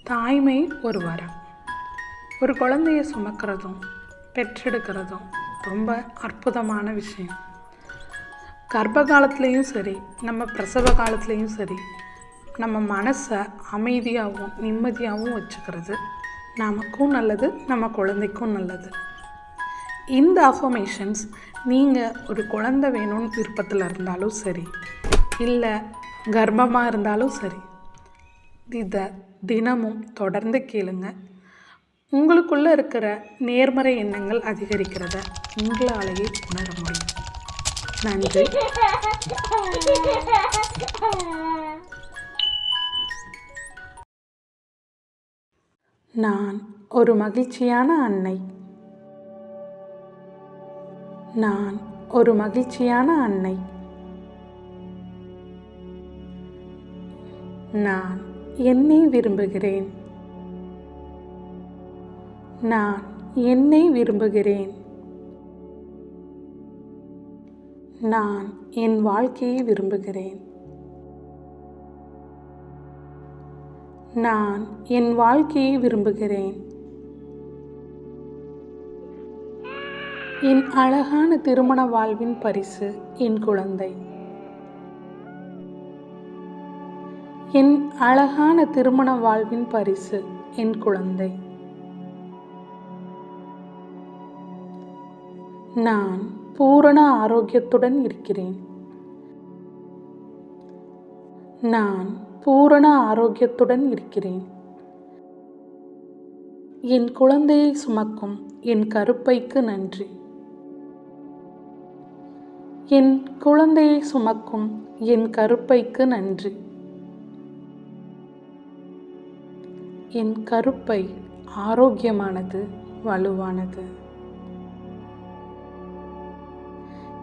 தாய்மை ஒரு வரம். ஒரு குழந்தைய சுமக்கிறதும் பெற்றெடுக்கிறதும் ரொம்ப அற்புதமான விஷயம். கர்ப்ப காலத்துலேயும் சரி, நம்ம பிரசவ காலத்துலேயும் சரி, நம்ம மனசை அமைதியாகவும் நிம்மதியாகவும் வச்சுக்கிறது நமக்கும் நல்லது, நம்ம குழந்தைக்கும் நல்லது. இந்த அஃபர்மேஷன்ஸ் நீங்கள் ஒரு குழந்தை வேணும்னு விருப்பத்தில் இருந்தாலும் சரி, இல்லை கர்ப்பமாக இருந்தாலும் சரி, இதை தினமும் தொடர்ந்து கேளுங்க. உங்களுக்குள்ளே இருக்கிற நேர்மறை எண்ணங்கள் அதிகரிக்கிறத உங்களாலேயே உணர முடியும். நன்றி. நான் ஒரு மகிழ்ச்சியான அன்னை. நான் ஒரு மகிழ்ச்சியான அன்னை. நான் என்னை விரும்புகிறேன். நான் என்னை விரும்புகிறேன். நான் என் வாழ்க்கையை விரும்புகிறேன். நான் என் வாழ்க்கையை விரும்புகிறேன். என் அழகான திருமண வாழ்வின் பரிசு என் குழந்தை. என் அழகான திருமண வாழ்வின் பரிசு என் குழந்தை. நான் பூரண ஆரோக்கியத்துடன் இருக்கிறேன். நான் பூரண ஆரோக்கியத்துடன் இருக்கிறேன். என் குழந்தையை சுமக்கும் என் கருப்பைக்கு நன்றி. என் குழந்தையை சுமக்கும் என் கருப்பைக்கு நன்றி. என் கருப்பை ஆரோக்கியமானது, வலுவானது.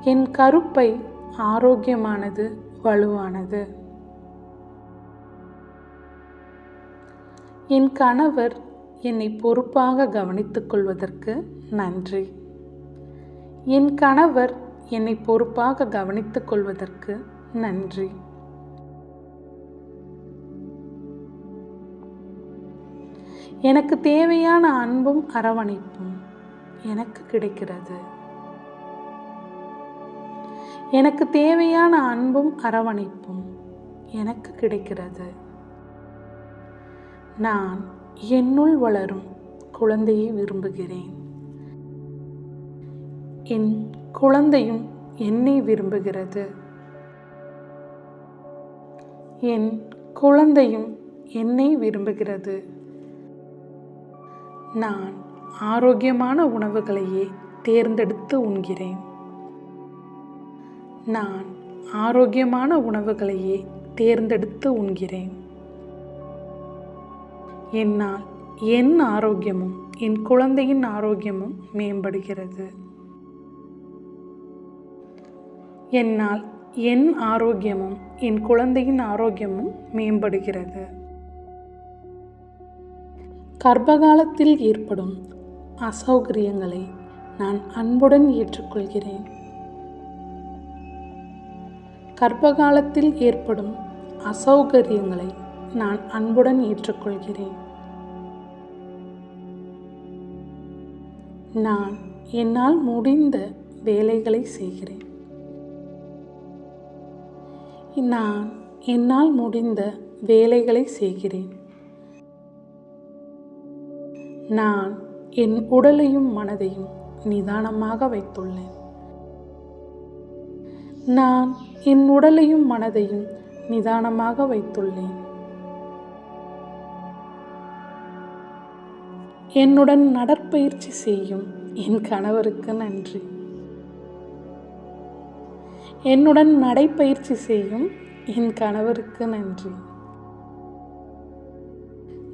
என் கருப்பை ஆரோக்கியமானது, வலுவானது. என் கணவர் என்னை பொறுப்பாக கவனித்துக் கொள்வதற்கு நன்றி. என் கணவர் என்னை பொறுப்பாக கவனித்துக் கொள்வதற்கு நன்றி. எனக்கு தேவையான அன்பும் அரவணைப்பும் எனக்கு கிடைக்கிறது. எனக்கு தேவையான அன்பும் அரவணைப்பும் எனக்கு கிடைக்கிறது. நான் என்னுள் வளரும் குழந்தையை விரும்புகிறேன். என் குழந்தையும் என்னை விரும்புகிறது. என் குழந்தையும் என்னை விரும்புகிறது. நான் ஆரோக்கியமான உணவுகளையே தேர்ந்தெடுத்து உண்கிறேன். நான் ஆரோக்கியமான உணவுகளையே தேர்ந்தெடுத்து உண்கிறேன். என்னால் என் ஆரோக்கியமும் என் குழந்தையின் ஆரோக்கியமும் மேம்படுகிறது. என்னால் என் ஆரோக்கியமும் என் குழந்தையின் ஆரோக்கியமும் மேம்படுகிறது. கர்ப்பகாலத்தில் ஏற்படும் அசௌகரியங்களை நான் அன்புடன் ஏற்றுக்கொள்கிறேன். கர்ப்பகாலத்தில் ஏற்படும் அசௌகரியங்களை நான் அன்புடன் ஏற்றுக்கொள்கிறேன். நான் என்னால் முடிந்த வேலைகளை செய்கிறேன். நான் என்னால் முடிந்த வேலைகளை செய்கிறேன். நான் என் உடலையும் மனதையும் நிதானமாக வைத்துள்ளேன். நான் என் உடலையும் மனதையும் நிதானமாக வைத்துள்ளேன். என்னுடன் நடற்பயிற்சி செய்யும் என் கணவருக்கு நன்றி. என்னுடன் நடைப்பயிற்சி செய்யும் என் கணவருக்கு நன்றி.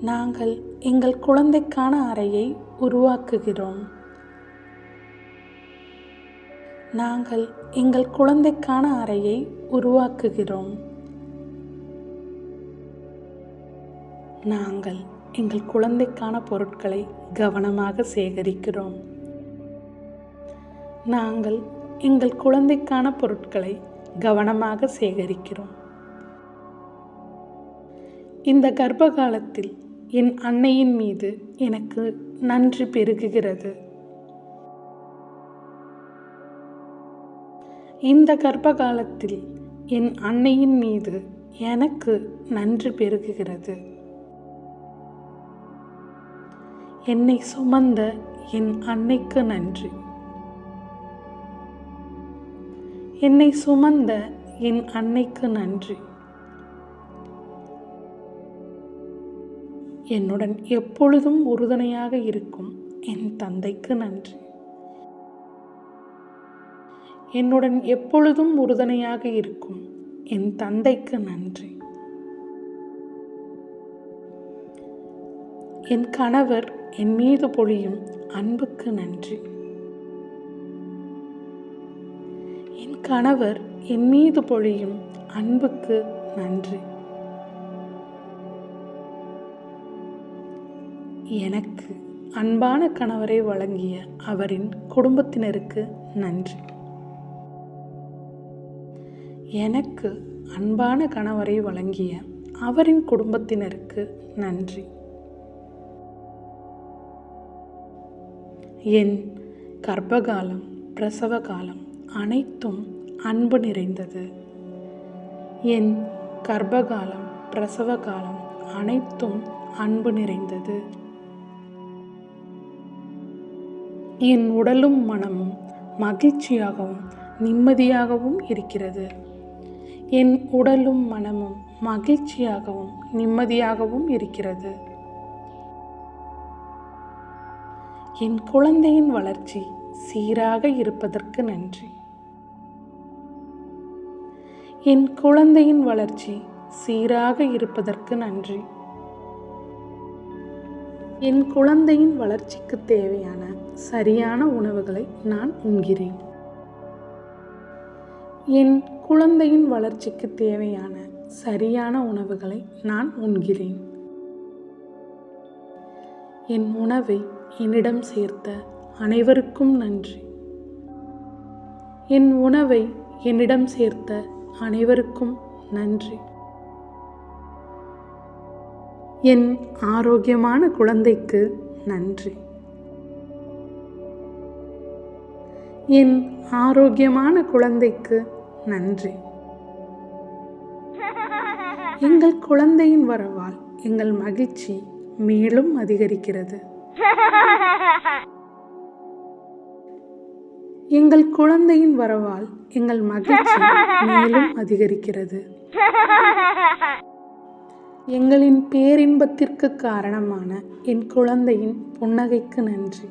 நாங்கள் எங்கள் குழந்தைக்கான அறையை உருவாக்குகிறோம். நாங்கள் எங்கள் குழந்தைக்கான அறையை உருவாக்குகிறோம். நாங்கள் எங்கள் குழந்தைக்கான பொருட்களை கவனமாக சேகரிக்கிறோம். நாங்கள் எங்கள் குழந்தைக்கான பொருட்களை கவனமாக சேகரிக்கிறோம். இந்த கர்ப்ப காலத்தில் என் அன்னையின் மீது எனக்கு நன்றி பெருகுகிறது. இந்த கர்ப்ப காலத்தில் என் அன்னையின் மீது எனக்கு நன்றி பெருகுகிறது. என்னை சுமந்த என் அன்னைக்கு நன்றி. என்னை சுமந்த என் அன்னைக்கு நன்றி. என்னுடன் எப்பொழுதும் உறுதுணையாக இருக்கும் என் தந்தைக்கு நன்றி. என்னுடன் எப்பொழுதும் உறுதுணையாக இருக்கும் என் தந்தைக்கு நன்றி. என் கணவர் என் மீது பொழியும் அன்புக்கு நன்றி. என் கணவர் என் மீது பொழியும் அன்புக்கு நன்றி. எனக்கு அன்பான கணவரை வழங்கிய அவரின் குடும்பத்தினருக்கு நன்றி. எனக்கு அன்பான கணவரை வழங்கிய அவரின் குடும்பத்தினருக்கு நன்றி. என் கர்ப்பகாலம், பிரசவ காலம் அனைத்தும் அன்பு நிறைந்தது. என் கர்ப்பகாலம், பிரசவ காலம் அனைத்தும் அன்பு நிறைந்தது. என் உடலும் மனமும் மகிழ்ச்சியாகவும் நிம்மதியாகவும் இருக்கிறது. என் உடலும் மனமும் மகிழ்ச்சியாகவும் நிம்மதியாகவும் இருக்கிறது. என் குழந்தையின் வளர்ச்சி சீராக இருப்பதற்கு நன்றி. என் குழந்தையின் வளர்ச்சி சீராக இருப்பதற்கு நன்றி. என் குழந்தையின் வளர்ச்சிக்கு தேவையான சரியான உணவுகளை நான் உண்கிறேன். என் குழந்தையின் வளர்ச்சிக்கு தேவையான சரியான உணவுகளை நான் உண்கிறேன். என் உணவை என்னிடம் சேர்த்த அனைவருக்கும் நன்றி. என் உணவை என்னிடம் சேர்த்த அனைவருக்கும் நன்றி. என் ஆரோக்கியமான குழந்தைக்கு நன்றி. என் ஆரோக்கியமான குழந்தைக்கு நன்றி. எங்கள் குழந்தையின் வரவால் எங்கள் மகிழ்ச்சி மேலும் அதிகரிக்கிறது. எங்கள் குழந்தையின் வரவால் எங்கள் மகிழ்ச்சி மேலும் அதிகரிக்கிறது. எங்களின் பேரின்பத்திற்கு காரணமான என் குழந்தையின் புன்னகைக்கு நன்றி.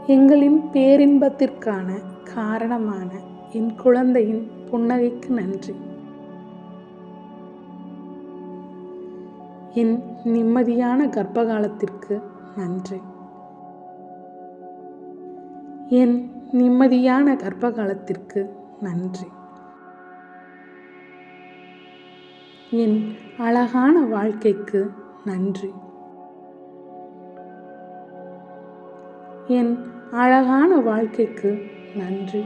எங்களின் பேரின்பத்திற்கான காரணமான என் குழந்தையின் புன்னகைக்கு நன்றி. என் நிம்மதியான கர்ப்பகாலத்திற்கு நன்றி. என் நிம்மதியான கர்ப்பகாலத்திற்கு நன்றி. என் அழகான வாழ்க்கைக்கு நன்றி. என் அழகான வாழ்க்கைக்கு நன்றி.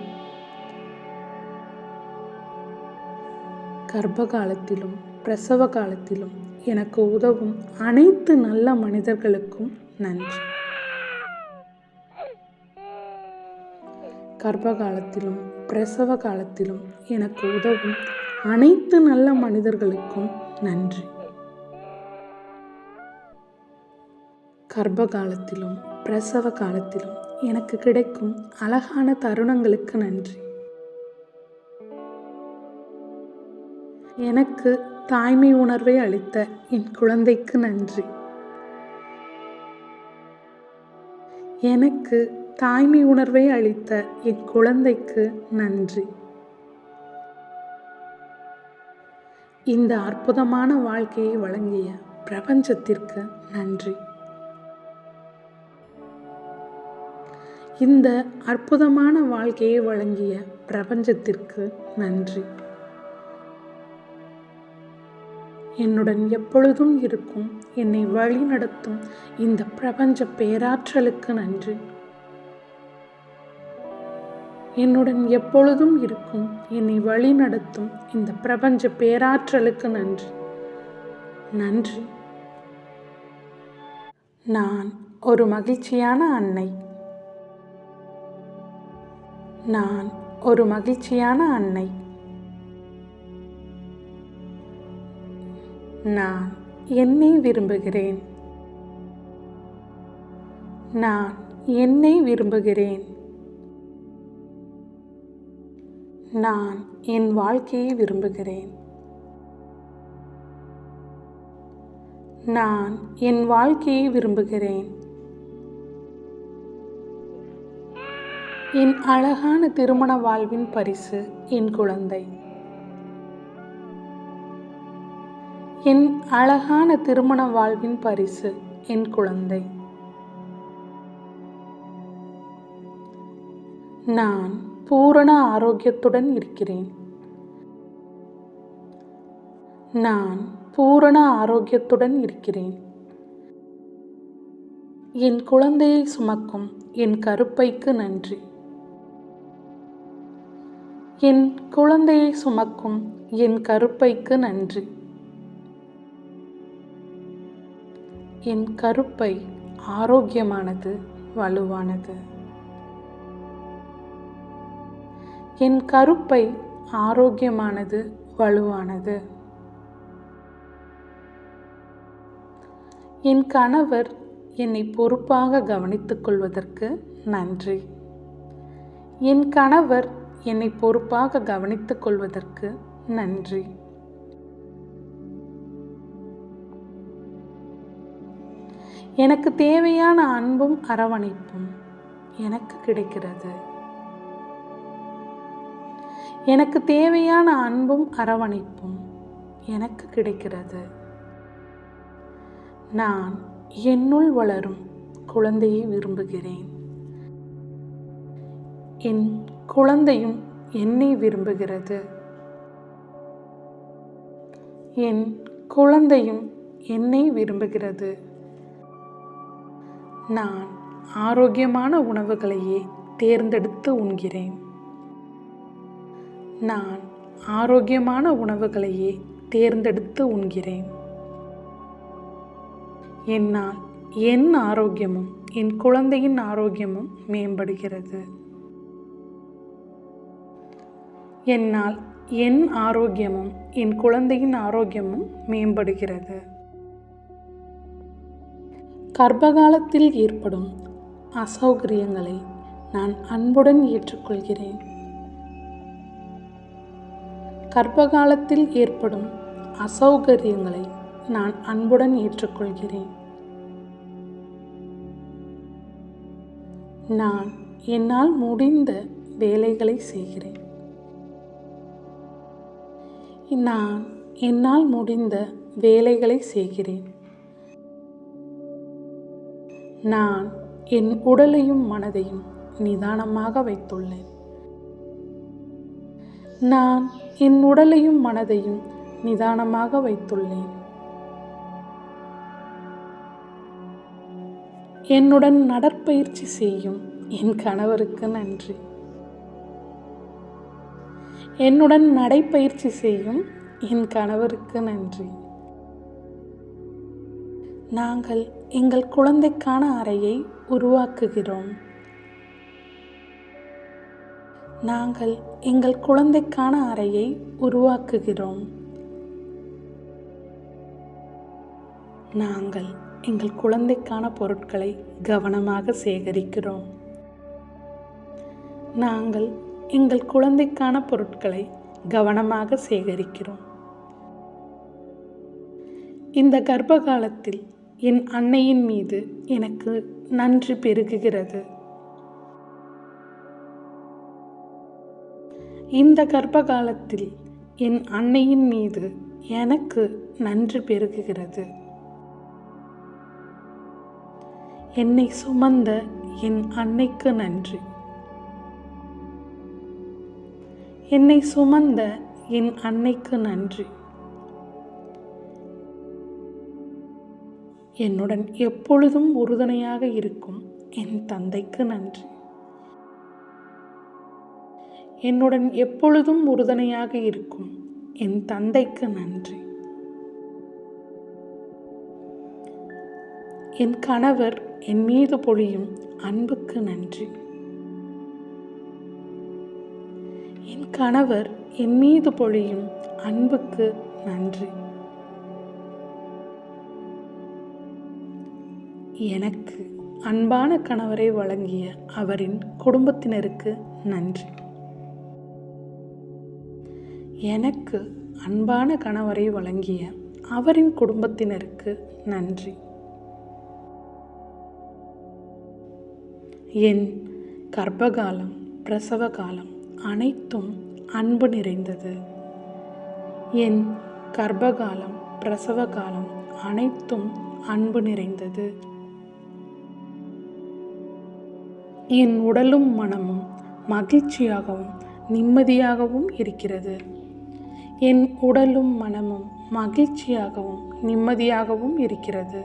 கர்ப்பகாலத்திலும் பிரசவ காலத்திலும் எனக்கு உதவும் அனைத்து நல்ல மனிதர்களுக்கும் நன்றி. கர்ப்பகாலத்திலும் பிரசவ காலத்திலும் எனக்கு உதவும் அனைத்து நல்ல மனிதர்களுக்கும் நன்றி. கர்ப்பகாலத்திலும் பிரசவ காலத்திலும் எனக்கு கிடைக்கும் அழகான தருணங்களுக்கு நன்றி. எனக்கு தாய்மை உணர்வை அளித்த என் குழந்தைக்கு நன்றி. எனக்கு தாய்மை உணர்வை அளித்த என் குழந்தைக்கு நன்றி. இந்த அற்புதமான வாழ்க்கையை வழங்கிய பிரபஞ்சத்திற்கு நன்றி. இந்த அற்புதமான வாழ்க்கையை வழங்கிய பிரபஞ்சத்திற்கு நன்றி. என்னுடன் எப்பொழுதும் இருக்கும் என்னை வழி நடத்தும் இந்த பிரபஞ்ச பேராற்றலுக்கு நன்றி. என்னுடன் எப்பொழுதும் இருக்கும் என்னை வழி நடத்தும் இந்த பிரபஞ்ச பேராற்றலுக்கு நன்றி. நன்றி. நான் ஒரு மகிழ்ச்சியான அன்னை. நான் ஒரு மகிழ்ச்சியான அன்னை. நான் என்னை விரும்புகிறேன். நான் என்னை விரும்புகிறேன். நான் என் வாழ்க்கையை விரும்புகிறேன். நான் என் வாழ்க்கையை விரும்புகிறேன். என் அழகான திருமண வாழ்வின் பரிசு என் குழந்தை. என் அழகான திருமண வாழ்வின் பரிசு என் குழந்தை. நான் பூரண ஆரோக்கியத்துடன் இருக்கிறேன். நான் பூரண ஆரோக்கியத்துடன் இருக்கிறேன். என் குழந்தையை சுமக்கும் என் கருப்பைக்கு நன்றி. என் குழந்தையை சுமக்கும் என் கருப்பைக்கு நன்றி. என் கருப்பை ஆரோக்கியமானது, வலுவானது. என் கருப்பை ஆரோக்கியமானது, வலுவானது. என் கணவர் என்னை பொறுப்பாக கவனித்துக் கொள்வதற்கு நன்றி. என் கணவர் என்னை பொறுப்பாக கவனித்துக் கொள்வதற்கு நன்றி. எனக்கு தேவையான அன்பும் அரவணைப்பும் எனக்கு கிடைக்கிறது. எனக்கு தேவையான அன்பும் அரவணைப்பும் எனக்கு கிடைக்கிறது. நான் என்னுள் வளரும் குழந்தையை விரும்புகிறேன். என் குழந்தையும் என்னை விரும்புகிறது. என் குழந்தையும் என்னை விரும்புகிறது. நான் ஆரோக்கியமான உணவுகளையே தேர்ந்தெடுத்து உண்கிறேன். நான் ஆரோக்கியமான உணவுகளையே தேர்ந்தெடுத்து உண்கிறேன். என்னால் என் ஆரோக்கியமும் என் குழந்தையின் ஆரோக்கியமும் மேம்படுகிறது. என்னால் என் ஆரோக்கியமும் என் குழந்தையின் ஆரோக்கியமும் மேம்படுகிறது. கர்ப்பகாலத்தில் ஏற்படும் அசௌகரியங்களை நான் அன்புடன் ஏற்றுக்கொள்கிறேன். கர்ப்பகாலத்தில் ஏற்படும் அசௌகரியங்களை நான் அன்புடன் ஏற்றுக்கொள்கிறேன். நான் என்னால் முடிந்த வேலைகளை செய்கிறேன். நான் என்னால் முடிந்த வேலைகளை செய்கிறேன். நான் என் உடலையும் மனதையும் நிதானமாக வைத்துள்ளேன். நான் என் உடலையும் மனதையும் நிதானமாக வைத்துள்ளேன். என்னுடன் நடற்பயிற்சி செய்யும் என் கணவருக்கு நன்றி. என்னுடன் நடைப்பயிற்சி செய்யும் என் கணவருக்கு நன்றி. நாங்கள் எங்கள் குழந்தைக்கான அறையை உருவாக்குகிறோம். நாங்கள் எங்கள் குழந்தைக்கான அறையை உருவாக்குகிறோம். நாங்கள் எங்கள் குழந்தைக்கான பொருட்களை கவனமாக சேகரிக்கிறோம். நாங்கள் எங்கள் குழந்தைக்கான பொருட்களை கவனமாக சேகரிக்கிறோம். இந்த கர்ப்பகாலத்தில் என் அன்னையின் மீது எனக்கு நன்றி பெருகுகிறது. இந்த கர்ப்பகாலத்தில் என் அன்னையின் மீது எனக்கு நன்றி பெருகுகிறது. என்னை சுமந்த என் அன்னைக்கு நன்றி. என்னை சுமந்த என் அன்னைக்கு நன்றி. என்னுடன் எப்பொழுதும் உறுதுணையாக இருக்கும் என் தந்தைக்கு நன்றி. என்னுடன் எப்பொழுதும் உறுதுணையாக இருக்கும் என் தந்தைக்கு நன்றி. என் கணவர் என் மீது பொழியும் அன்புக்கு நன்றி. என் கணவர் என் மீது பொழியும் அன்புக்கு நன்றி. எனக்கு அன்பான கணவரை வழங்கிய அவரின் குடும்பத்தினருக்கு நன்றி. எனக்கு அன்பான கணவரை வழங்கிய அவரின் குடும்பத்தினருக்கு நன்றி. என் கர்ப்பகாலம், பிரசவ காலம் அனைத்தும் அன்பு நிறைந்தது. என் கர்ப்பகாலம், பிரசவ காலம் அனைத்தும் அன்பு நிறைந்தது. என் உடலும் மனமும் மகிழ்ச்சியாகவும் நிம்மதியாகவும் இருக்கிறது. என் உடலும் மனமும் மகிழ்ச்சியாகவும் நிம்மதியாகவும் இருக்கிறது.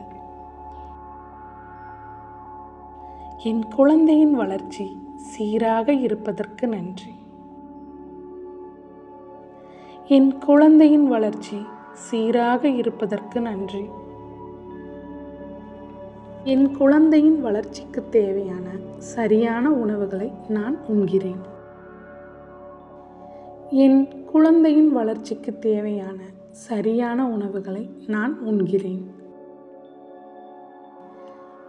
என் குழந்தையின் வளர்ச்சி சீராக இருப்பதற்கு நன்றி. என் குழந்தையின் வளர்ச்சி சீராக இருப்பதற்கு நன்றி. என் குழந்தையின் வளர்ச்சிக்கு தேவையான சரியான உணவுகளை நான் உண்கிறேன். என் குழந்தையின் வளர்ச்சிக்கு தேவையான சரியான உணவுகளை நான் உண்கிறேன்.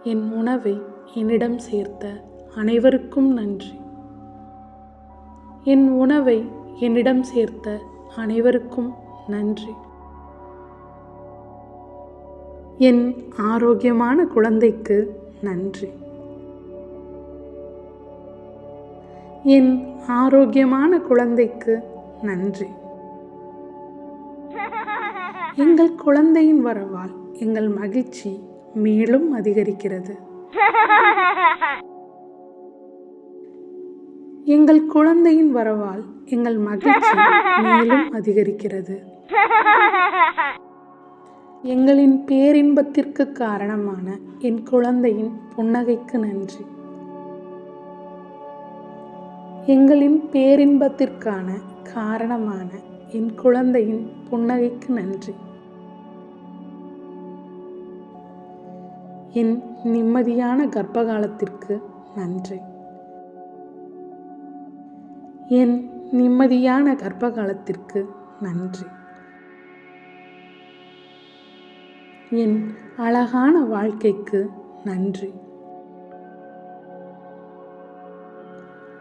என் உணவை என்னிடம் சேர்த்த அனைவருக்கும் நன்றி. என் உணவை என்னிடம் சேர்த்த அனைவருக்கும் நன்றி. என் ஆரோக்கியமான குழந்தைக்கு நன்றி. என் ஆரோக்கியமான குழந்தைக்கு நன்றி. எங்கள் குழந்தையின் வரவால் எங்கள் மகிழ்ச்சி மேலும் அதிகரிக்கிறது. எங்கள் குழந்தையின் வரவால் எங்கள் மகிழ்ச்சி மேலும் அதிகரிக்கிறது. எங்களின் பேரின்பத்திற்கு காரணமான என் குழந்தையின் புன்னகைக்கு நன்றி. எங்களின் பேரின்பத்திற்கான காரணமான என் குழந்தையின் புன்னகைக்கு நன்றி. என் நிம்மதியான கர்ப்பகாலத்திற்கு நன்றி. என் நிம்மதியான கர்ப்பகாலத்திற்கு நன்றி. என் அழகான வாழ்க்கைக்கு நன்றி.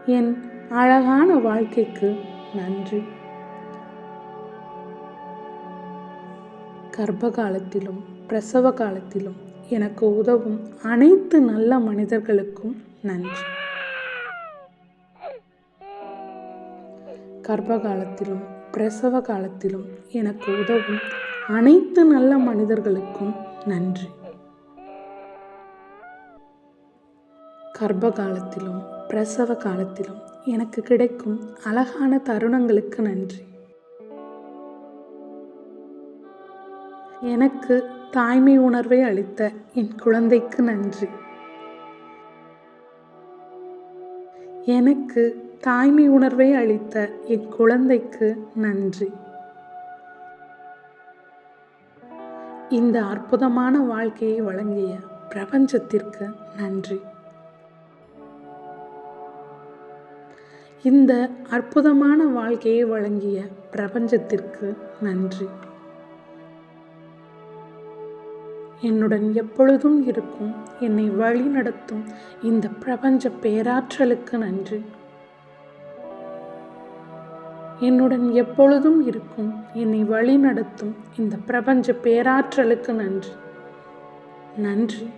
என் அழகான வாழ்க்கைக்கு நன்றி. கர்ப்பகாலத்திலும் பிரசவ காலத்திலும் எனக்கு உதவும் அனைத்து நல்ல மனிதர்களுக்கும் நன்றி. கர்ப்பகாலத்திலும் பிரசவ காலத்திலும் எனக்கு உதவும் அனைத்து நல்ல மனிதர்களுக்கும் நன்றி. கர்ப்பகாலத்திலும் பிரசவ காலத்திலும் எனக்கு கிடைக்கும் அழகான தருணங்களுக்கு நன்றி. எனக்கு தாய்மை உணர்வை அளித்த என் குழந்தைக்கு நன்றி. எனக்கு தாய்மை உணர்வை அளித்த என் குழந்தைக்கு நன்றி. இந்த அற்புதமான வாழ்க்கையை வழங்கிய பிரபஞ்சத்திற்கு நன்றி. இந்த அற்புதமான வாழ்க்கையை வழங்கிய பிரபஞ்சத்திற்கு நன்றி. என்னுடன் எப்பொழுதும் இருக்கும் என்னை வழி நடத்தும் இந்த பிரபஞ்ச பேராற்றலுக்கு நன்றி. என்னுடன் எப்பொழுதும் இருக்கும் என்னை வழி நடத்தும் இந்த பிரபஞ்ச பேராற்றலுக்கு நன்றி. நன்றி.